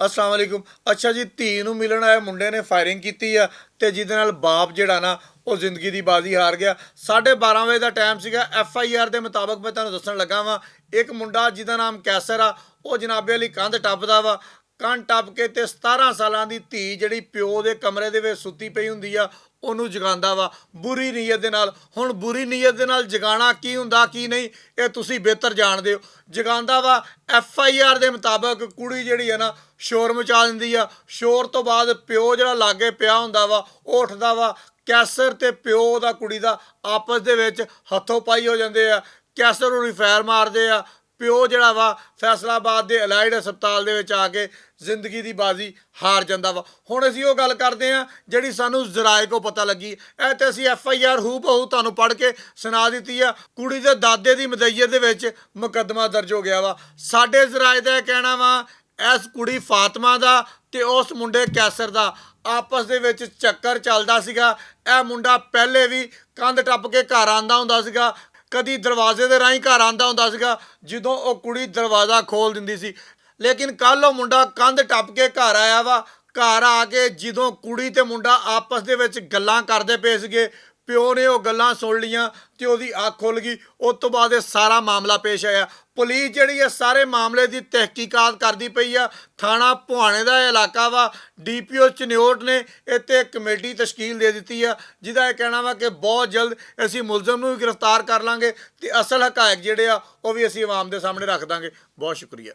अस्सलाम वालेकुम। अच्छा जी, धी ਨੂੰ ਮਿਲਣ ਆਏ ਮੁੰਡੇ ਨੇ ਫਾਇਰਿੰਗ ਕੀਤੀ ਆ ਤੇ ਜਿਹਦੇ ਨਾਲ ਬਾਪ ਜਿਹੜਾ ਨਾ ਉਹ ਜ਼ਿੰਦਗੀ ਦੀ ਬਾਜ਼ੀ ਹਾਰ ਗਿਆ। 12:30 ਵਜੇ ਦਾ ਟਾਈਮ ਸੀਗਾ। FIR ਦੇ ਮੁਤਾਬਕ ਮੈਂ ਤੁਹਾਨੂੰ ਦੱਸਣ ਲੱਗਾ ਵਾਂ, ਇੱਕ ਮੁੰਡਾ ਜਿਹਦਾ ਨਾਮ ਕੈਸਰ ਆ, ਉਹ ਜਨਾਬੇ ਵਾਲੀ ਕੰਧ ਟੱਪਦਾ ਵਾ। ਕੰਧ ਟੱਪ ਕੇ ਤੇ 17 ਸਾਲਾਂ ਦੀ ਧੀ ਜਿਹੜੀ ਪਿਓ ਦੇ ਕਮਰੇ ਦੇ ਵਿੱਚ ਸੁੱਤੀ ਪਈ ਹੁੰਦੀ ਆ, ਉਹਨੂੰ ਜਗਾਉਂਦਾ ਵਾ ਬੁਰੀ ਨੀਅਤ ਦੇ ਨਾਲ। ਹੁਣ ਬੁਰੀ ਨੀਅਤ ਦੇ ਨਾਲ ਜਗਾਉਣਾ ਕੀ ਹੁੰਦਾ ਕੀ ਨਹੀਂ, ਇਹ ਤੁਸੀਂ ਬਿਹਤਰ ਜਾਣਦੇ ਹੋ। ਜਗਾਉਂਦਾ ਵਾ। FIR ਦੇ ਮੁਤਾਬਕ ਕੁੜੀ ਜਿਹੜੀ ਹੈ ਨਾ ਸ਼ੋਰ ਮਚਾ ਦਿੰਦੀ ਆ। ਸ਼ੋਰ ਤੋਂ ਬਾਅਦ ਪਿਓ ਜਿਹੜਾ ਲਾਗੇ ਪਿਆ ਹੁੰਦਾ ਵਾ ਉਹ ਉੱਠਦਾ ਵਾ। ਕੈਸਰ ਤੇ ਪਿਓ ਦਾ ਕੁੜੀ ਦਾ ਆਪਸ ਦੇ ਵਿੱਚ ਹੱਥੋਂ ਪਾਈ ਹੋ ਜਾਂਦੇ ਆ। ਕੈਸਰ ਨੂੰ ਰਿਫਾਇਰ ਮਾਰਦੇ ਆ। ਪਿਓ ਜਿਹੜਾ ਵਾ ਫੈਸਲਾਬਾਦ ਦੇ ਅਲਾਈਡ ਹਸਪਤਾਲ ਦੇ ਵਿੱਚ ਆ ਕੇ ਜ਼ਿੰਦਗੀ ਦੀ ਬਾਜ਼ੀ ਹਾਰ ਜਾਂਦਾ ਵਾ। ਹੁਣ ਅਸੀਂ ਉਹ ਗੱਲ ਕਰਦੇ ਹਾਂ ਜਿਹੜੀ ਸਾਨੂੰ ਜ਼ਰਾਏ ਕੋ ਪਤਾ ਲੱਗੀ। ਇਹ ਤੇ ਅਸੀਂ FIR ਹੂ ਬਹੂ ਤੁਹਾਨੂੰ ਪੜ੍ਹ ਕੇ ਸੁਣਾ ਦਿੱਤੀ ਆ। ਕੁੜੀ ਦੇ ਦਾਦੇ ਦੀ ਮਦਈਅਤ ਦੇ ਵਿੱਚ ਮੁਕੱਦਮਾ ਦਰਜ ਹੋ ਗਿਆ ਵਾ। ਸਾਡੇ ਜ਼ਰਾਏ ਦਾ ਇਹ ਕਹਿਣਾ ਵਾ, ਇਸ ਕੁੜੀ ਫਾਤਮਾ ਦਾ ਤੇ ਉਸ ਮੁੰਡੇ ਕੈਸਰ ਦਾ ਆਪਸ ਦੇ ਵਿੱਚ ਚੱਕਰ ਚੱਲਦਾ ਸੀਗਾ। ਇਹ ਮੁੰਡਾ ਪਹਿਲੇ ਵੀ ਕੰਧ ਟੱਪ ਕੇ ਘਰ ਆਉਂਦਾ ਹੁੰਦਾ ਸੀਗਾ, ਕਦੀ ਦਰਵਾਜ਼ੇ ਦੇ ਰਾਹੀਂ ਘਰ ਆਉਂਦਾ ਹੁੰਦਾ ਸੀਗਾ ਜਦੋਂ ਉਹ ਕੁੜੀ ਦਰਵਾਜ਼ਾ ਖੋਲ ਦਿੰਦੀ ਸੀ। ਲੇਕਿਨ ਕੱਲ ਉਹ ਮੁੰਡਾ ਕੰਧ ਟੱਪ ਕੇ ਘਰ ਆਇਆ ਵਾ। ਘਰ ਆ ਕੇ ਜਦੋਂ ਕੁੜੀ ਤੇ ਮੁੰਡਾ ਆਪਸ ਦੇ ਵਿੱਚ ਗੱਲਾਂ ਕਰਦੇ ਪਏ ਸੀਗੇ, ਪਿਓ ਨੇ ਉਹ ਗੱਲਾਂ ਸੁਣ ਲਈਆਂ ਤੇ ਉਹਦੀ ਅੱਖ ਖੁੱਲ ਗਈ। ਉਸ ਤੋਂ ਬਾਅਦ ਇਹ ਸਾਰਾ ਮਾਮਲਾ ਪੇਸ਼ ਆਇਆ। ਪੁਲਿਸ ਜਿਹੜੀ ਹੈ ਸਾਰੇ ਮਾਮਲੇ ਦੀ ਤਹਿਕੀਕਾਤ ਕਰਦੀ ਪਈ ਆ। ਥਾਣਾ ਭੁਆਣੇ ਦਾ ਇਲਾਕਾ ਵਾ। DPO ਚਨਿਓਟ ਨੇ ਇੱਥੇ ਕਮੇਟੀ ਤਸ਼ਕੀਲ ਦੇ ਦਿੱਤੀ ਆ, ਜਿਹਦਾ ਇਹ ਕਹਿਣਾ ਵਾ ਕਿ ਬਹੁਤ ਜਲਦ ਅਸੀਂ ਮੁਲਜ਼ਮ ਨੂੰ ਵੀ ਗ੍ਰਿਫਤਾਰ ਕਰ ਲਾਂਗੇ ਤੇ ਅਸਲ ਹਕਾਇਕ ਜਿਹੜੇ ਆ ਉਹ ਵੀ ਅਸੀਂ ਆਵਾਮ ਦੇ ਸਾਹਮਣੇ ਰੱਖ ਦਾਂਗੇ। ਬਹੁਤ ਸ਼ੁਕਰੀਆ।